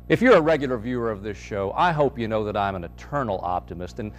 If you're a regular viewer of this show, I hope you know that I'm an eternal optimist. And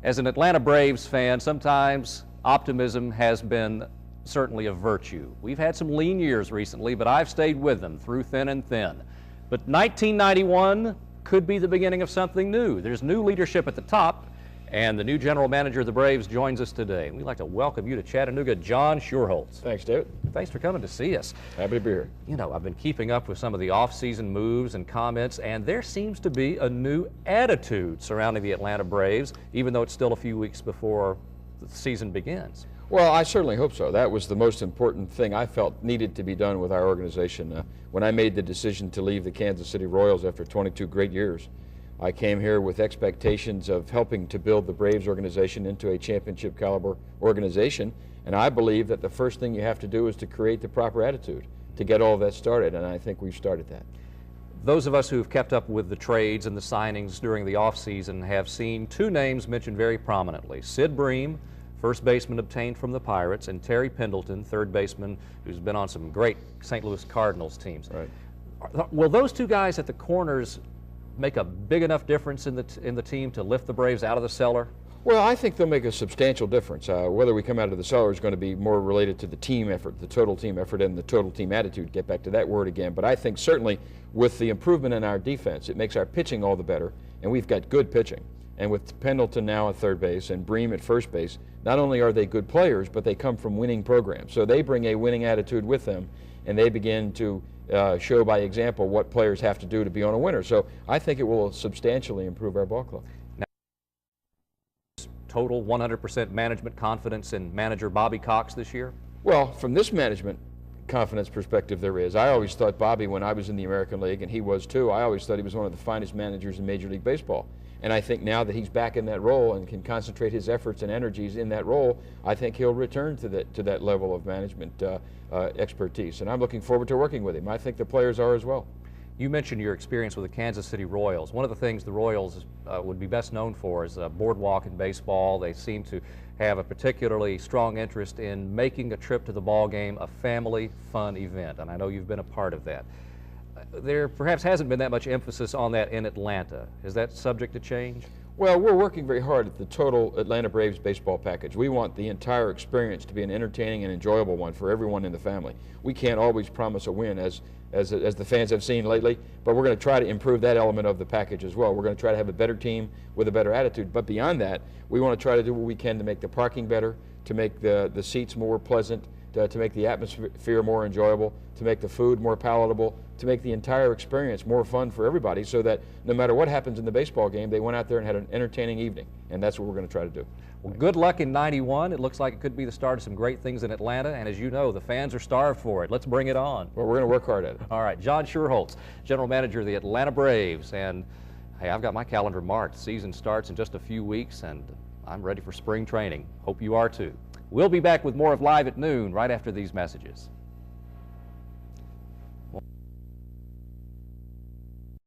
as an Atlanta Braves fan, sometimes optimism has been certainly a virtue. We've had some lean years recently, but I've stayed with them through thin and thin. But 1991 could be the beginning of something new. There's new leadership at the top, and the new general manager of the Braves joins us today. We'd like to welcome you to Chattanooga, John Schuerholz. Thanks, David. Thanks for coming to see us. Happy to be here. You know, I've been keeping up with some of the off-season moves and comments, and there seems to be a new attitude surrounding the Atlanta Braves, even though it's still a few weeks before the season begins. Well, I certainly hope so. That was the most important thing I felt needed to be done with our organization. When I made the decision to leave the Kansas City Royals after 22 great years, I came here with expectations of helping to build the Braves organization into a championship caliber organization, and I believe that the first thing you have to do is to create the proper attitude to get all that started, and I think we've started that. Those of us who've kept up with the trades and the signings during the offseason have seen two names mentioned very prominently: Sid Bream, first baseman obtained from the Pirates, and Terry Pendleton, third baseman who's been on some great St. Louis Cardinals teams. Right. Will those two guys at the corners make a big enough difference in the team to lift the Braves out of the cellar? Well, I think they'll make a substantial difference. Whether we come out of the cellar is going to be more related to the team effort, the total team effort, and the total team attitude. Get back to that word again. But I think certainly with the improvement in our defense, it makes our pitching all the better, and we've got good pitching. And with Pendleton now at third base and Bream at first base, not only are they good players, but they come from winning programs. So they bring a winning attitude with them, and they begin to show by example what players have to do to be on a winner. So I think it will substantially improve our ball club. Now, total 100% management confidence in manager Bobby Cox this year? Well, from this management confidence perspective, there is. I always thought Bobby, when I was in the American League, and he was too, I always thought he was one of the finest managers in Major League Baseball. And I think now that he's back in that role and can concentrate his efforts and energies in that role, I think he'll return to that level of management expertise. And I'm looking forward to working with him. I think the players are as well. You mentioned your experience with the Kansas City Royals. One of the things the Royals would be best known for is boardwalk in baseball. They seem to have a particularly strong interest in making a trip to the ball game a family fun event, and I know you've been a part of that. There perhaps hasn't been that much emphasis on that in Atlanta. Is that subject to change? Well, we're working very hard at the total Atlanta Braves baseball package. We want the entire experience to be an entertaining and enjoyable one for everyone in the family. We can't always promise a win, as the fans have seen lately, but we're going to try to improve that element of the package as well. We're going to try to have a better team with a better attitude, but beyond that, we want to try to do what we can to make the parking better, to make the seats more pleasant, to make the atmosphere more enjoyable, to make the food more palatable, to make the entire experience more fun for everybody, so that no matter what happens in the baseball game, they went out there and had an entertaining evening, and that's what we're going to try to do. Well, good luck in '91. It looks like it could be the start of some great things in Atlanta, and as you know, the fans are starved for it. Let's bring it on. Well, we're going to work hard at it. All right, John Schuerholz, general manager of the Atlanta Braves, and hey, I've got my calendar marked. Season starts in just a few weeks, and I'm ready for spring training. Hope you are too. We'll be back with more of Live at Noon right after these messages.